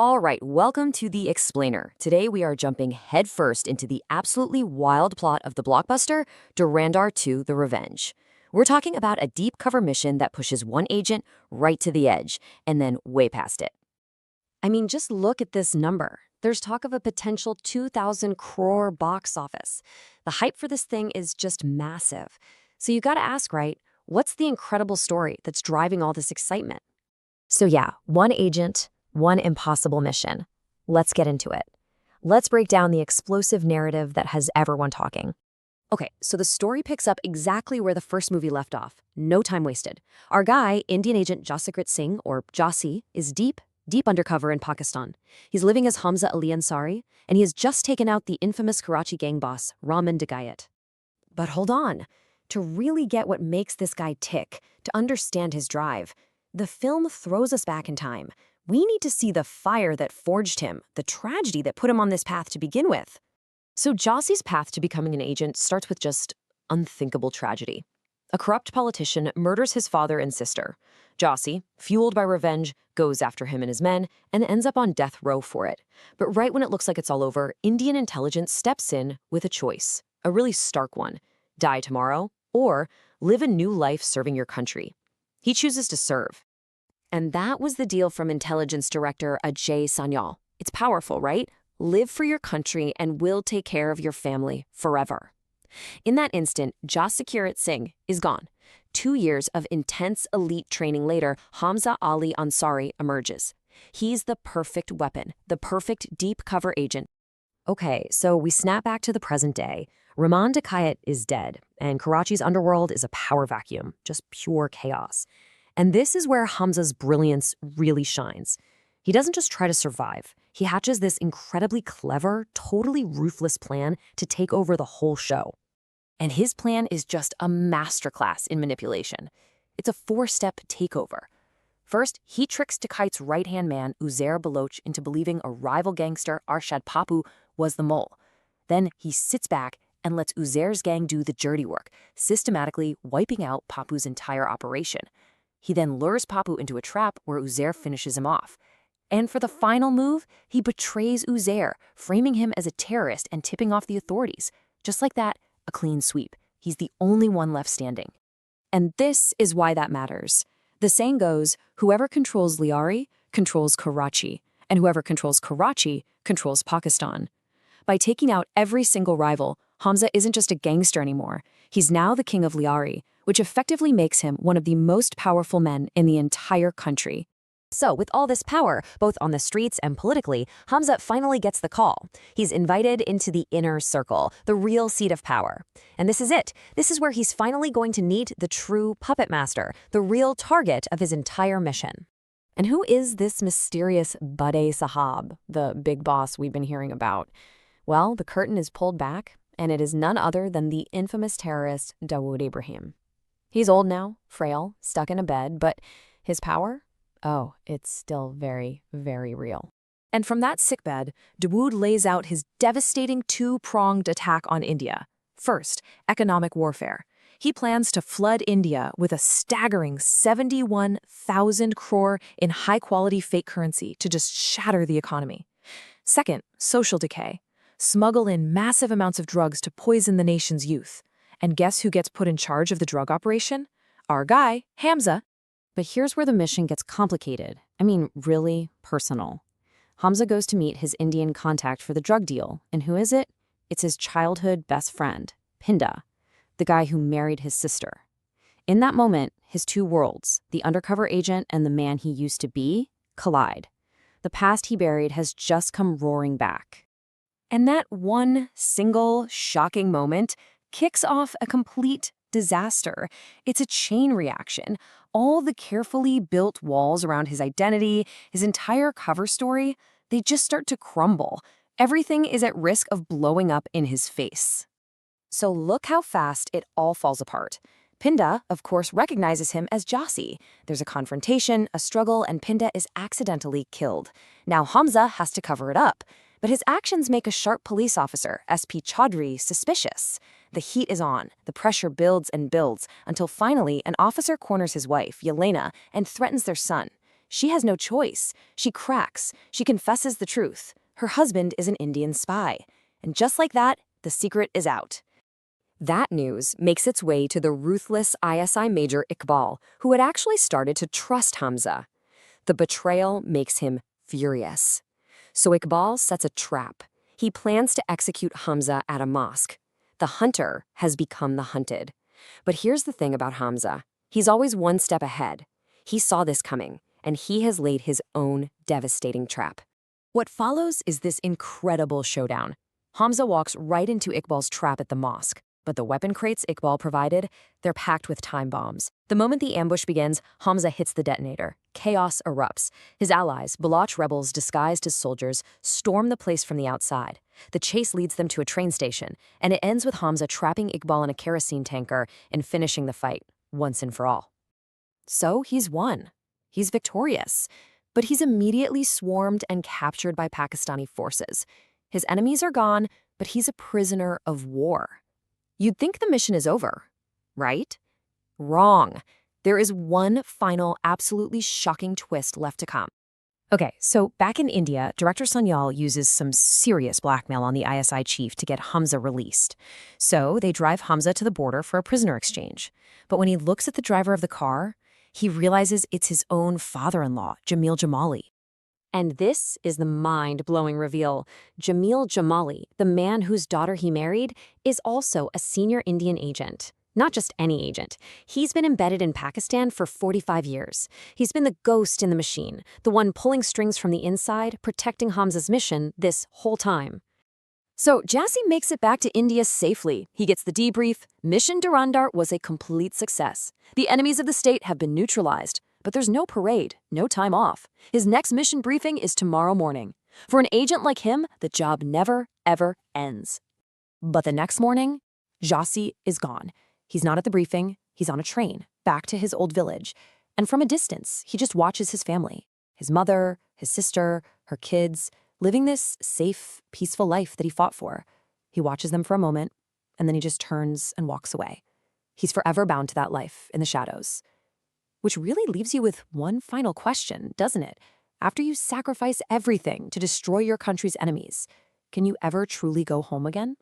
All right, welcome to The Explainer. Today we are jumping headfirst into the absolutely wild plot of the blockbuster, Dhurandhar 2: The Revenge. We're talking about a deep cover mission that pushes one agent right to the edge, and then way past it. I mean, just look at this number. There's talk of a potential 2,000 crore box office. The hype for this thing is just massive. So you gotta ask, right, what's the incredible story that's driving all this excitement? So yeah, one agent, one impossible mission. Let's get into it. Let's break down the explosive narrative that has everyone talking. Okay, so the story picks up exactly where the first movie left off. No time wasted. Our guy, Indian agent Jaise-jaise Singh, or Jaisi, is deep undercover in Pakistan. He's living as Hamza Ali Ansari, and he has just taken out the infamous Karachi gang boss, Raman Degayat. But hold on. To really get what makes this guy tick, to understand his drive, the film throws us back in time. We need to see the fire that forged him, the tragedy that put him on this path to begin with. So Jasi's path to becoming an agent starts with just unthinkable tragedy. A corrupt politician murders his father and sister. Jasi, fueled by revenge, goes after him and his men and ends up on death row for it. But right when it looks like it's all over, Indian intelligence steps in with a choice, a really stark one: die tomorrow or live a new life serving your country. He chooses to serve. And that was the deal from intelligence director Ajay Sanyal. It's powerful, right? Live for your country and we'll take care of your family forever. In that instant, Jaise-jaise Singh is gone. 2 years of intense elite training later, Hamza Ali Ansari emerges. He's the perfect weapon, the perfect deep cover agent. Okay, so we snap back to the present day. Raman Degayat is dead, and Karachi's underworld is a power vacuum, just pure chaos. And this is where Hamza's brilliance really shines. He doesn't just try to survive. He hatches this incredibly clever, totally ruthless plan to take over the whole show. And his plan is just a masterclass in manipulation. It's a 4-step takeover. First, he tricks Degayat's right-hand man, Uzair Baloch, into believing a rival gangster, Arshad Papu, was the mole. Then he sits back and lets Uzair's gang do the dirty work, systematically wiping out Papu's entire operation. He then lures Papu into a trap where Uzair finishes him off. And for the final move, he betrays Uzair, framing him as a terrorist and tipping off the authorities. Just like that, a clean sweep. He's the only one left standing. And this is why that matters. The saying goes, whoever controls Liari controls Karachi, and whoever controls Karachi controls Pakistan. By taking out every single rival, Hamza isn't just a gangster anymore. He's now the king of Liari, which effectively makes him one of the most powerful men in the entire country. So, with all this power, both on the streets and politically, Hamza finally gets the call. He's invited into the inner circle, the real seat of power. And this is it. This is where he's finally going to meet the true puppet master, the real target of his entire mission. And who is this mysterious Bade Sahab, the big boss we've been hearing about? Well, the curtain is pulled back, and it is none other than the infamous terrorist Dawood Ibrahim. He's old now, frail, stuck in a bed, but his power? Oh, it's still very, very real. And from that sickbed, Dawood lays out his devastating 2-pronged attack on India. First, economic warfare. He plans to flood India with a staggering 71,000 crore in high-quality fake currency to just shatter the economy. Second, social decay. Smuggle in massive amounts of drugs to poison the nation's youth. And guess who gets put in charge of the drug operation? Our guy, Hamza. But here's where the mission gets complicated. I mean, really personal. Hamza goes to meet his Indian contact for the drug deal. And who is it? It's his childhood best friend, Pinda, the guy who married his sister. In that moment, his two worlds, the undercover agent and the man he used to be, collide. The past he buried has just come roaring back. And that one single shocking moment kicks off a complete disaster. It's a chain reaction. All the carefully built walls around his identity, his entire cover story, they just start to crumble. Everything is at risk of blowing up in his face. So look how fast it all falls apart. Pinda, of course, recognizes him as Jasi. There's a confrontation, a struggle, and Pinda is accidentally killed. Now Hamza has to cover it up. But his actions make a sharp police officer, SP Chaudhry, suspicious. The heat is on. The pressure builds and builds until finally an officer corners his wife, Yelena, and threatens their son. She has no choice. She cracks. She confesses the truth. Her husband is an Indian spy. And just like that, the secret is out. That news makes its way to the ruthless ISI major Iqbal, who had actually started to trust Hamza. The betrayal makes him furious. So Iqbal sets a trap. He plans to execute Hamza at a mosque. The hunter has become the hunted. But here's the thing about Hamza. He's always one step ahead. He saw this coming, and he has laid his own devastating trap. What follows is this incredible showdown. Hamza walks right into Iqbal's trap at the mosque. But the weapon crates Iqbal provided, they're packed with time bombs. The moment the ambush begins, Hamza hits the detonator. Chaos erupts. His allies, Baloch rebels disguised as soldiers, storm the place from the outside. The chase leads them to a train station, and it ends with Hamza trapping Iqbal in a kerosene tanker and finishing the fight, once and for all. So he's won. He's victorious. But he's immediately swarmed and captured by Pakistani forces. His enemies are gone, but he's a prisoner of war. You'd think the mission is over, right? Wrong. There is one final, absolutely shocking twist left to come. Okay, so back in India, Director Sanyal uses some serious blackmail on the ISI chief to get Hamza released. So they drive Hamza to the border for a prisoner exchange. But when he looks at the driver of the car, he realizes it's his own father-in-law, Jamil Jamali. And this is the mind-blowing reveal. Jamil Jamali, the man whose daughter he married, is also a senior Indian agent. Not just any agent. He's been embedded in Pakistan for 45 years. He's been the ghost in the machine, the one pulling strings from the inside, protecting Hamza's mission this whole time. So Jasse makes it back to India safely. He gets the debrief. Mission Dhurandhar was a complete success. The enemies of the state have been neutralized. But there's no parade, no time off. His next mission briefing is tomorrow morning. For an agent like him, the job never, ever ends. But the next morning, Jasse is gone. He's not at the briefing. He's on a train, back to his old village. And from a distance, he just watches his family. His mother, his sister, her kids, living this safe, peaceful life that he fought for. He watches them for a moment, and then he just turns and walks away. He's forever bound to that life in the shadows. Which really leaves you with one final question, doesn't it? After you sacrifice everything to destroy your country's enemies, can you ever truly go home again?